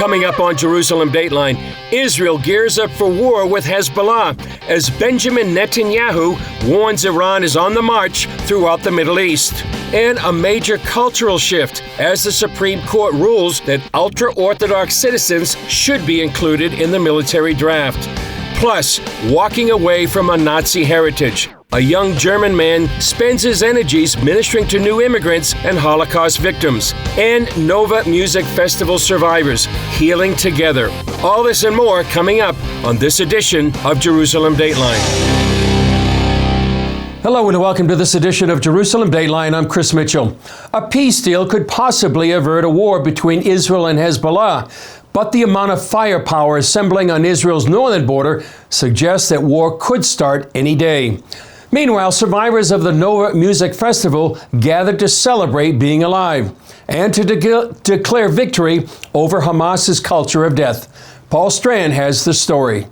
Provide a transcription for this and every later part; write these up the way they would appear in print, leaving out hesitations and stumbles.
Coming up on Jerusalem Dateline, Israel gears up for war with Hezbollah as Benjamin Netanyahu warns Iran is on the march throughout the Middle East. And a major cultural shift as the Supreme Court rules that ultra-Orthodox citizens should be included in the military draft. Plus, walking away from a Nazi heritage. A young German man spends his energies ministering to new immigrants and Holocaust victims. And Nova Music Festival survivors healing together. All this and more coming up on this edition of Jerusalem Dateline. Hello and welcome to this edition of Jerusalem Dateline. I'm Chris Mitchell. A peace deal could possibly avert a war between Israel and Hezbollah. But the amount of firepower assembling on Israel's northern border suggests that war could start any day. Meanwhile, survivors of the Nova Music Festival gathered to celebrate being alive and to declare victory over Hamas's culture of death. Paul Strand has the story.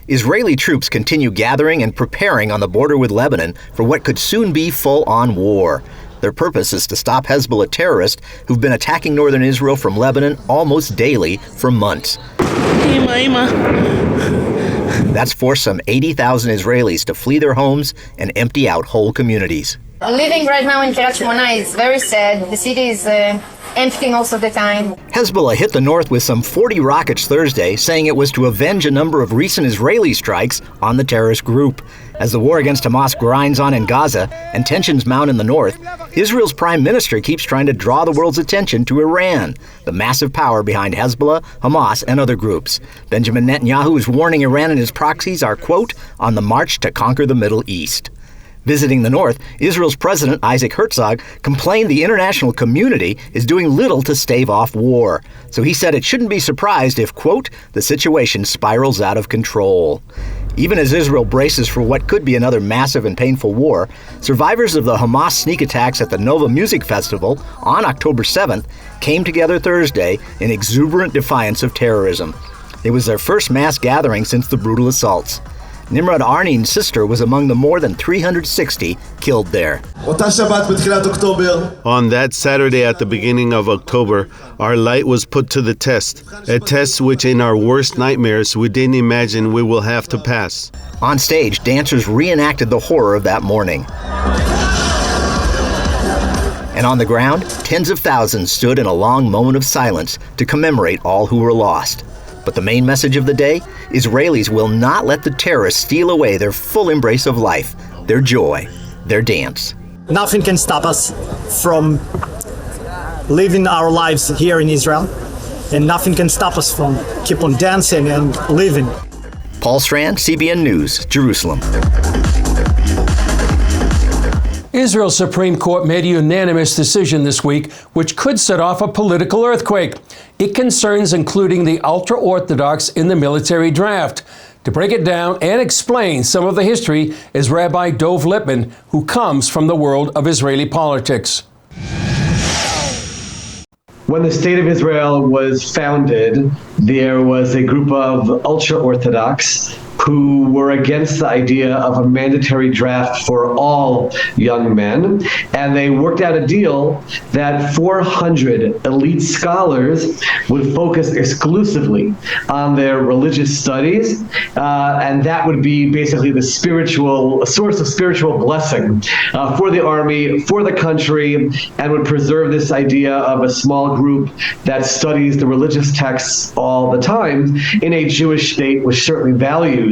Israeli troops continue gathering and preparing on the border with Lebanon for what could soon be full-on war. Their purpose is to stop Hezbollah terrorists who've been attacking northern Israel from Lebanon almost daily for months. That's forced some 80,000 Israelis to flee their homes and empty out whole communities. Living right now in Kiryat Shmona is very sad. The city is empty most of the time. Hezbollah hit the north with some 40 rockets Thursday, saying it was to avenge a number of recent Israeli strikes on the terrorist group. As the war against Hamas grinds on in Gaza and tensions mount in the north, Israel's prime minister keeps trying to draw the world's attention to Iran, the massive power behind Hezbollah, Hamas, and other groups. Benjamin Netanyahu is warning Iran and his proxies are, quote, on the march to conquer the Middle East. Visiting the north, Israel's President Isaac Herzog complained the international community is doing little to stave off war. So he said it shouldn't be surprised if, quote, the situation spirals out of control. Even as Israel braces for what could be another massive and painful war, survivors of the Hamas sneak attacks at the Nova Music Festival on October 7th came together Thursday in exuberant defiance of terrorism. It was their first mass gathering since the brutal assaults. Nimrod Arnin's sister was among the more than 360 killed there. On that Saturday at the beginning of October, our light was put to the test, a test which in our worst nightmares we didn't imagine we will have to pass. On stage, dancers reenacted the horror of that morning. And on the ground, tens of thousands stood in a long moment of silence to commemorate all who were lost. But the main message of the day, Israelis will not let the terrorists steal away their full embrace of life, their joy, their dance. Nothing can stop us from living our lives here in Israel, and nothing can stop us from keep on dancing and living. Paul Strand, CBN News, Jerusalem. Israel's Supreme Court made a unanimous decision this week, which could set off a political earthquake. It concerns including the ultra-Orthodox in the military draft. To break it down and explain some of the history is Rabbi Dov Lipman, who comes from the world of Israeli politics. When the State of Israel was founded, there was a group of ultra-Orthodox who were against the idea of a mandatory draft for all young men. And they worked out a deal that 400 elite scholars would focus exclusively on their religious studies. And that would be basically a source of spiritual blessing for the army, for the country, and would preserve this idea of a small group that studies the religious texts all the time in a Jewish state which certainly values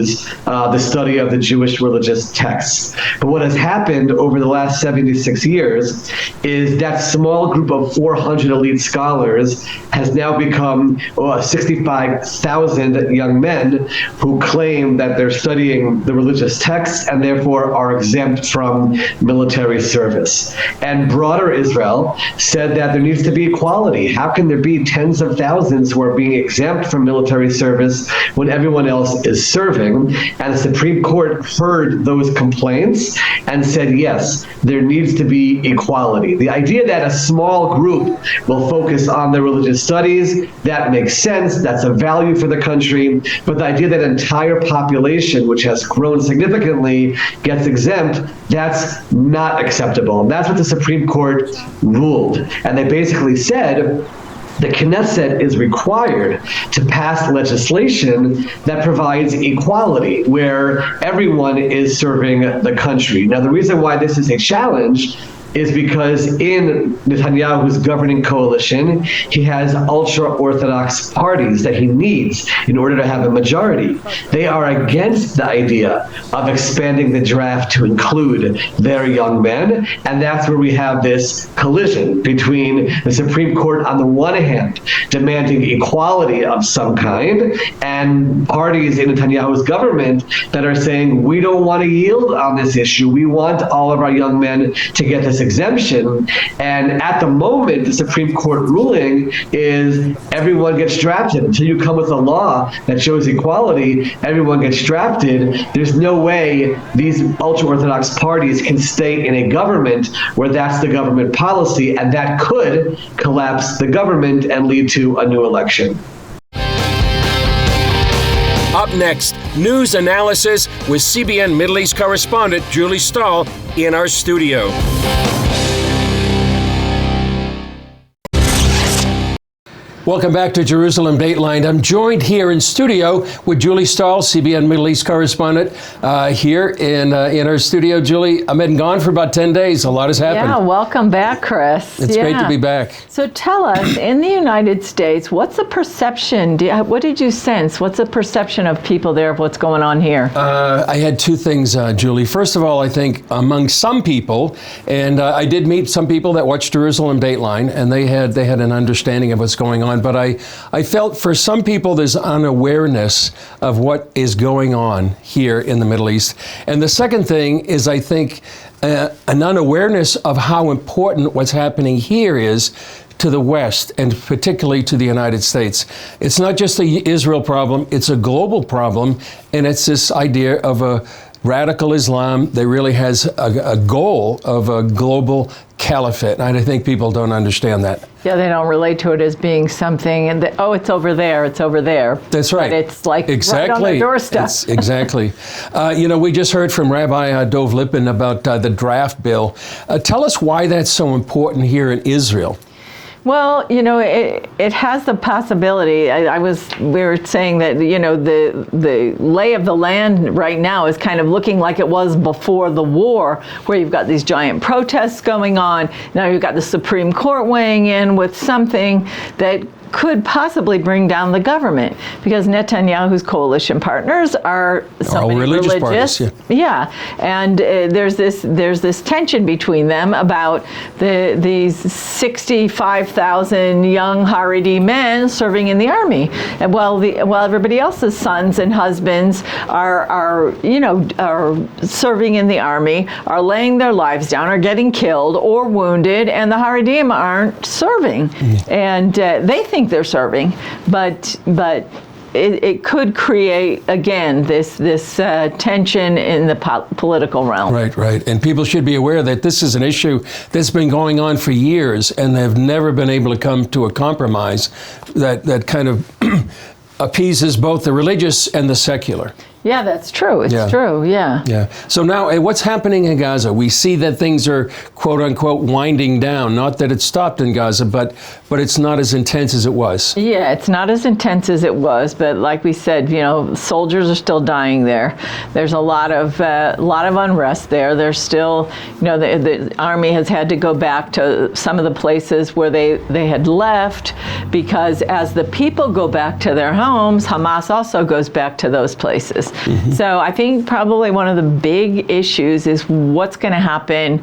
the study of the Jewish religious texts. But what has happened over the last 76 years is that small group of 400 elite scholars has now become 65,000 young men who claim that they're studying the religious texts and therefore are exempt from military service. And broader Israel said that there needs to be equality. How can there be tens of thousands who are being exempt from military service when everyone else is serving? serving. And the Supreme Court heard those complaints and said, yes, there needs to be equality. The idea that a small group will focus on their religious studies, that makes sense. That's a value for the country. But the idea that an entire population, which has grown significantly, gets exempt, that's not acceptable. And that's what the Supreme Court ruled. And they basically said, the Knesset is required to pass legislation that provides equality, where everyone is serving the country. Now, the reason why this is a challenge is because in Netanyahu's governing coalition, he has ultra-Orthodox parties that he needs in order to have a majority. They are against the idea of expanding the draft to include their young men, and that's where we have this collision between the Supreme Court on the one hand demanding equality of some kind, and parties in Netanyahu's government that are saying, we don't want to yield on this issue. We want all of our young men to get this exemption. And at the moment, the Supreme Court ruling is everyone gets drafted. Until you come with a law that shows equality, everyone gets drafted. There's no way these ultra-Orthodox parties can stay in a government where that's the government policy, and that could collapse the government and lead to a new election. Up next, news analysis with CBN Middle East correspondent Julie Stahl in our studio. Welcome back to Jerusalem Dateline. I'm joined here in studio with Julie Stahl, CBN Middle East correspondent, here in our studio. Julie, I've been gone for about 10 days. A lot has happened. Yeah, welcome back, Chris. It's great to be back. So tell us, in the United States, what's the perception? What did you sense? What's the perception of people there of what's going on here? I had two things, Julie. First of all, I think among some people, and I did meet some people that watch Jerusalem Dateline, and they had an understanding of what's going on. But I felt for some people there's unawareness of what is going on here in the Middle East. And the second thing is, I think, an unawareness of how important what's happening here is to the West, and particularly to the United States. It's not just the Israel problem, it's a global problem, and it's this idea of a radical Islam that really has a goal of a global caliphate. And I think people don't understand that. Yeah, they don't relate to it as being something, and it's over there, it's over there. That's right. But it's like right on the doorstep. Exactly. We just heard from Rabbi Dov Lippin about the draft bill. Tell us why that's so important here in Israel. Well, it has the possibility. We were saying that, the lay of the land right now is kind of looking like it was before the war, where you've got these giant protests going on. Now you've got the Supreme Court weighing in with something that could possibly bring down the government, because Netanyahu's coalition partners are so many religious parties, yeah. And there's this tension between them about these 65,000 young Haredi men serving in the army, and while everybody else's sons and husbands are serving in the army, are laying their lives down, are getting killed or wounded, and the Haredim aren't serving, and they think they're serving, but it could create again this tension in the political realm. Right. And people should be aware that this is an issue that's been going on for years, and they've never been able to come to a compromise that kind of appeases both the religious and the secular. Yeah, that's true. It's true, yeah. Yeah. So now, what's happening in Gaza? We see that things are, quote unquote, winding down. Not that it stopped in Gaza, but it's not as intense as it was. Yeah, it's not as intense as it was, but like we said, soldiers are still dying there. There's a lot of unrest there. There's still, the army has had to go back to some of the places where they had left, because as the people go back to their homes, Hamas also goes back to those places. Mm-hmm. So I think probably one of the big issues is what's going to happen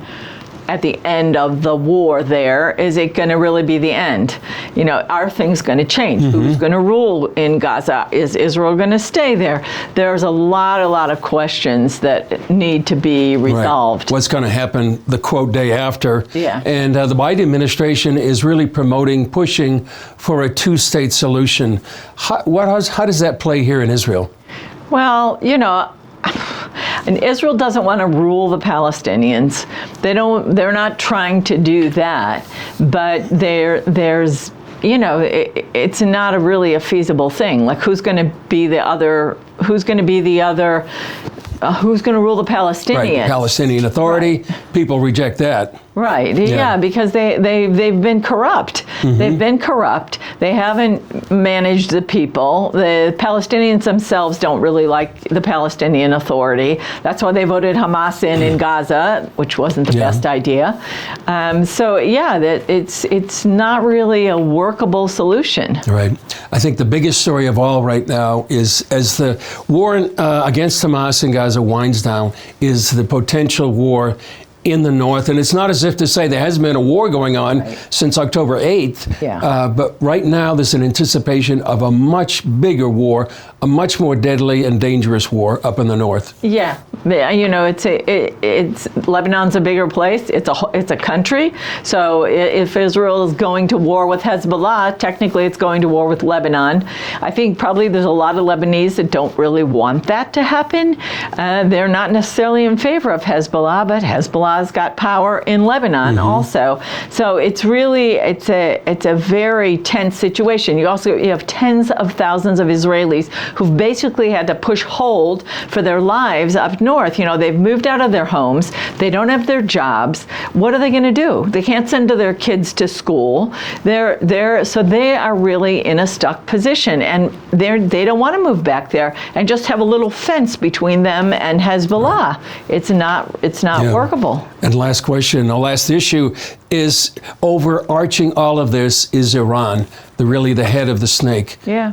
at the end of the war there. Is it going to really be the end? Are things going to change? Mm-hmm. Who's going to rule in Gaza? Is Israel going to stay there? There's a lot of questions that need to be resolved. Right. What's going to happen the quote day after? Yeah. And the Biden administration is really pushing for a two-state solution. How does that play here in Israel? Well, and Israel doesn't want to rule the Palestinians. They're not trying to do that, but there's it's not really a feasible thing. Like, who's going to be the other? Who's going to rule the Palestinians? Right, the Palestinian Authority. Right. People reject that. Right. Yeah, because they've been corrupt. Mm-hmm. They've been corrupt. They haven't managed the people. The Palestinians themselves don't really like the Palestinian Authority. That's why they voted Hamas in Gaza, which wasn't the best idea. It's not really a workable solution. Right. I think the biggest story of all right now is, as the war against Hamas in Gaza winds down, is the potential war in the north. And it's not as if to say there hasn't been a war going on since October 8th. Yeah. But right now there's an anticipation of a much bigger war, a much more deadly and dangerous war up in the north. Yeah. It's Lebanon's a bigger place. It's a country. So if Israel is going to war with Hezbollah, technically it's going to war with Lebanon. I think probably there's a lot of Lebanese that don't really want that to happen. They're not necessarily in favor of Hezbollah, but Hezbollah's got power in Lebanon also. So it's a very tense situation. You have tens of thousands of Israelis who've basically had to push hold for their lives up north. They've moved out of their homes. They don't have their jobs. What are they going to do? They can't send their kids to school. So they are really in a stuck position, and they don't want to move back there and just have a little fence between them and Hezbollah. It's not workable. And last question, the last issue is, overarching all of this is Iran, the head of the snake. Yeah.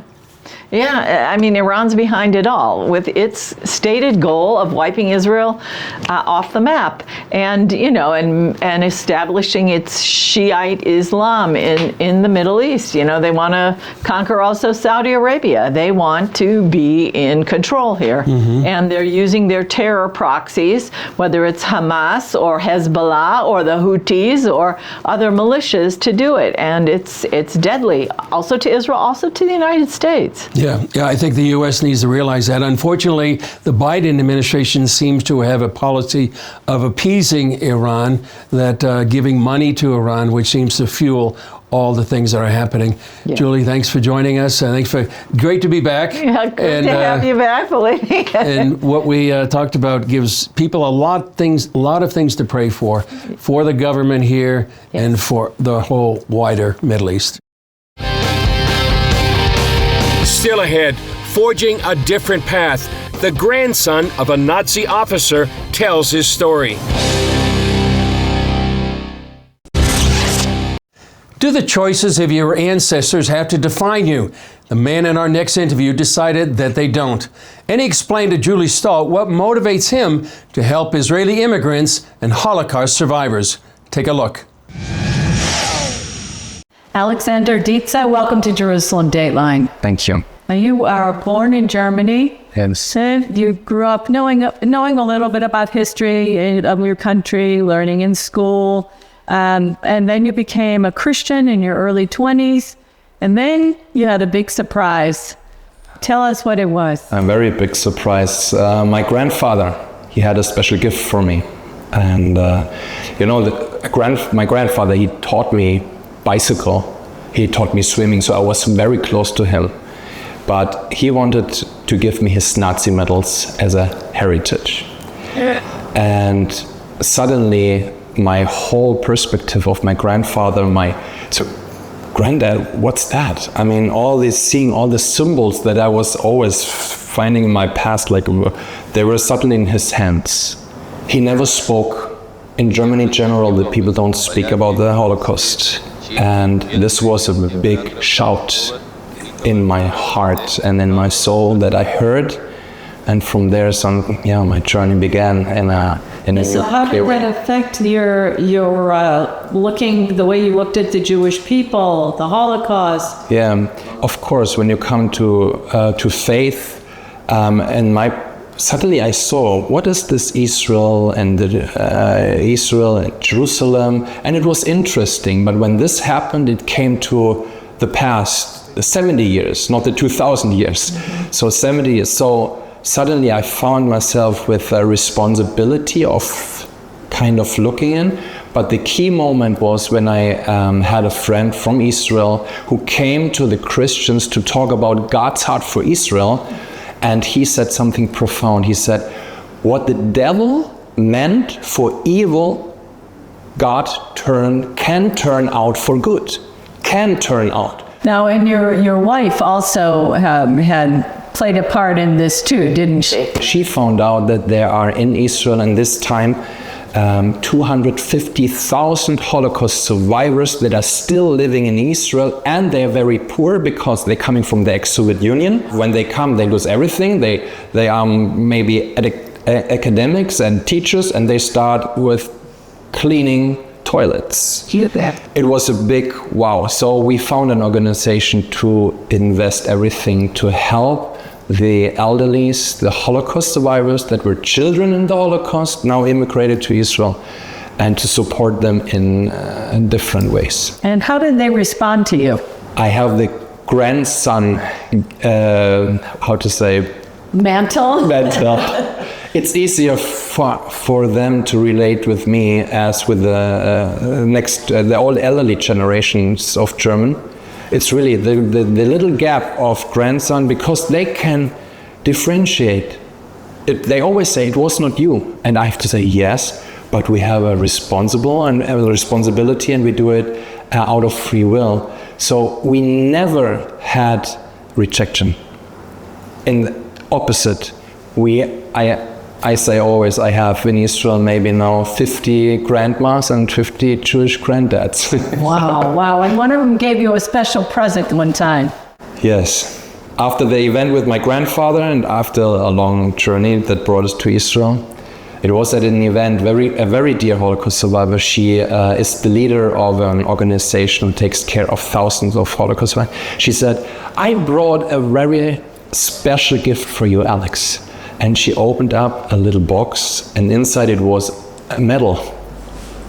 Yeah, I mean, Iran's behind it all with its stated goal of wiping Israel off the map, and establishing its Shiite Islam in the Middle East. They want to conquer also Saudi Arabia. They want to be in control here, and they're using their terror proxies, whether it's Hamas or Hezbollah or the Houthis or other militias, to do it, and it's deadly. Also to Israel, also to the United States. Yeah, I think the U.S. needs to realize that. Unfortunately, the Biden administration seems to have a policy of appeasing Iran, that giving money to Iran, which seems to fuel all the things that are happening. Yeah. Julie, thanks for joining us. Great to be back. Yeah, good to have you back, believe me. And what we talked about gives people a lot of things to pray for the government here and for the whole wider Middle East. Still ahead, forging a different path. The grandson of a Nazi officer tells his story. Do the choices of your ancestors have to define you? The man in our next interview decided that they don't. And he explained to Julie Stahl what motivates him to help Israeli immigrants and Holocaust survivors. Take a look. Alexander Dietze, welcome to Jerusalem Dateline. Thank you. Now, you are born in Germany. Yes. And you grew up knowing a little bit about history of your country, learning in school, and then you became a Christian in your early 20s, and then you had a big surprise. Tell us what it was. A very big surprise. My grandfather, he had a special gift for me, and my grandfather, he taught me bicycle. He taught me swimming, so I was very close to him. But he wanted to give me his Nazi medals as a heritage. And suddenly, my whole perspective of my grandfather, Granddad, what's that? I mean, seeing all the symbols that I was always finding in my past, they were suddenly in his hands. He never spoke. In Germany in general, the people don't speak about the Holocaust. And this was a big shout in my heart and in my soul that I heard, and from there my journey began. So how did that affect your the way you looked at the Jewish people, the Holocaust? Yeah, of course, when you come to faith, suddenly I saw, what is this Israel and Israel and Jerusalem, and it was interesting. But when this happened, it came to the past, the 70 years, not the 2000 years. So 70 years. So suddenly I found myself with a responsibility of kind of looking in. But the key moment was when I had a friend from Israel who came to the Christians to talk about God's heart for Israel, and he said something profound. He said, what the devil meant for evil, God can turn out for good. Can turn out. Now, and your wife also had played a part in this too, didn't she? She found out that there are in Israel in this time 250,000 Holocaust survivors that are still living in Israel, and they're very poor because they're coming from the ex-Soviet Union. When they come, they lose everything. They are maybe academics and teachers, and they start with cleaning toilets. It was a big wow. So we found an organization to invest everything to help the elderly, the Holocaust survivors that were children in the Holocaust, now immigrated to Israel, and to support them in different ways. And how did they respond to you? I have the grandson, Mantle? It's easier for them to relate with me as with the old elderly generations of German. It's really the little gap of grandson, because they can differentiate. They always say, it was not you. And I have to say, yes, but we have a responsibility, and we do it out of free will. So we never had rejection. In the opposite, I say always, I have in Israel maybe now 50 grandmas and 50 Jewish granddads. Wow. And one of them gave you a special present one time. Yes. After the event with my grandfather and after a long journey that brought us to Israel, it was at an event, a very dear Holocaust survivor. She is the leader of an organization who takes care of thousands of Holocaust survivors. She said, I brought a very special gift for you, Alex. And she opened up a little box, and inside it was a medal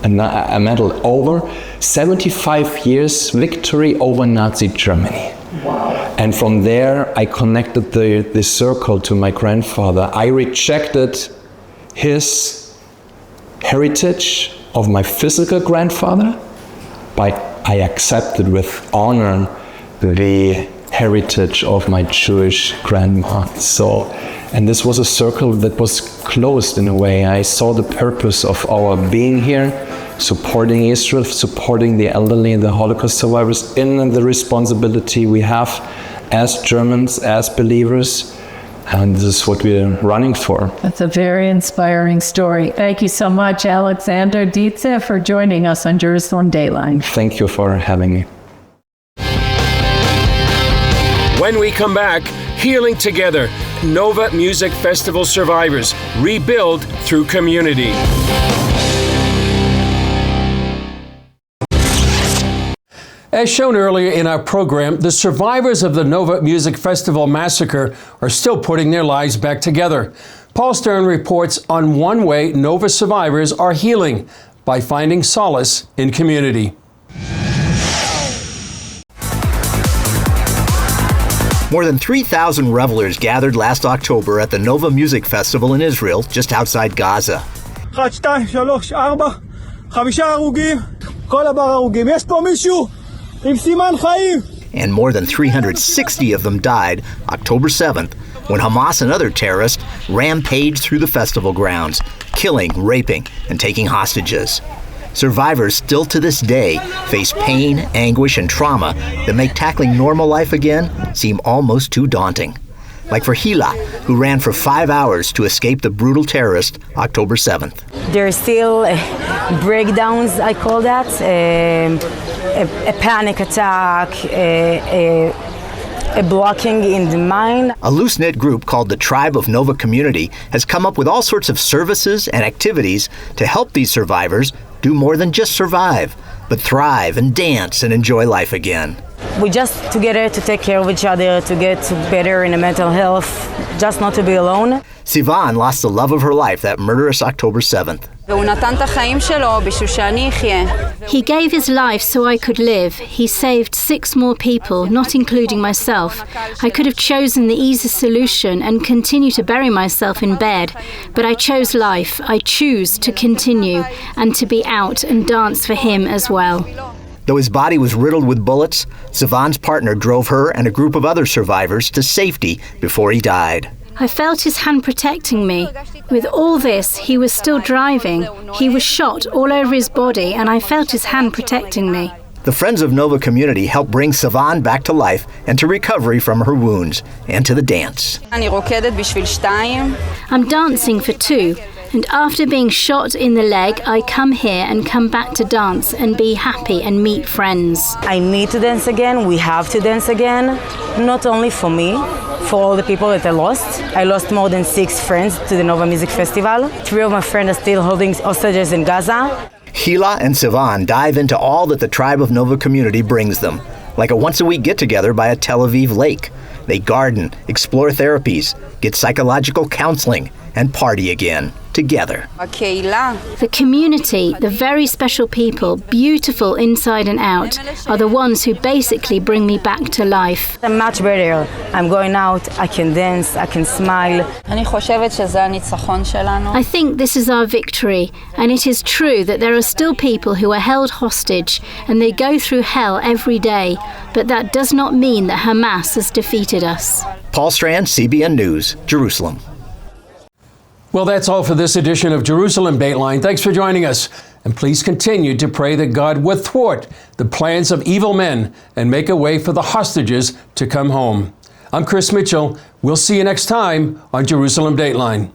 over 75 years victory over Nazi Germany. Wow. And from there, I connected the circle to my grandfather. I rejected his heritage of my physical grandfather, but I accepted with honor the heritage of my Jewish grandma. And this was a circle that was closed in a way. I saw the purpose of our being here, supporting Israel, supporting the elderly and the Holocaust survivors, in the responsibility we have as Germans, as believers. And this is what we're running for. That's a very inspiring story. Thank you so much, Alexander Dietze, for joining us on Jerusalem Dateline. Thank you for having me. When we come back, Healing Together, Nova Music Festival survivors rebuild through community. As shown earlier in our program, the survivors of the Nova Music Festival massacre are still putting their lives back together. Paul Stern reports on one way Nova survivors are healing, by finding solace in community. More than 3,000 revelers gathered last October at the Nova Music Festival in Israel, just outside Gaza. And more than 360 of them died October 7th, when Hamas and other terrorists rampaged through the festival grounds, killing, raping, and taking hostages. Survivors still to this day face pain, anguish, and trauma that make tackling normal life again seem almost too daunting. Like for Hila, who ran for 5 hours to escape the brutal terrorist October 7th. There are still breakdowns, I call that, a panic attack, a blocking in the mind. A loose-knit group called the Tribe of Nova Community has come up with all sorts of services and activities to help these survivors do more than just survive, but thrive and dance and enjoy life again. We just together to take care of each other, to get better in the mental health, just not to be alone. Sivan lost the love of her life that murderous October 7th. He gave his life so I could live. He saved 6 more people, not including myself. I could have chosen the easy solution and continue to bury myself in bed, but I chose life. I choose to continue and to be out and dance for him as well. Though his body was riddled with bullets, Sivan's partner drove her and a group of other survivors to safety before he died. I felt his hand protecting me. With all this, he was still driving. He was shot all over his body, and I felt his hand protecting me. The Friends of Nova community helped bring Sivan back to life and to recovery from her wounds, and to the dance. I'm dancing for 2. And after being shot in the leg, I come here and come back to dance and be happy and meet friends. I need to dance again. We have to dance again. Not only for me, for all the people that I lost. I lost more than 6 friends to the Nova Music Festival. 3 of my friends are still holding hostages in Gaza. Hila and Sivan dive into all that the Tribe of Nova community brings them, like a once-a-week get-together by a Tel Aviv lake. They garden, explore therapies, get psychological counseling, and party again, together. The community, the very special people, beautiful inside and out, are the ones who basically bring me back to life. I'm much better. I'm going out, I can dance, I can smile. I think this is our victory, and it is true that there are still people who are held hostage and they go through hell every day, but that does not mean that Hamas has defeated us. Paul Strand, CBN News, Jerusalem. Well, that's all for this edition of Jerusalem Dateline. Thanks for joining us. And please continue to pray that God would thwart the plans of evil men and make a way for the hostages to come home. I'm Chris Mitchell. We'll see you next time on Jerusalem Dateline.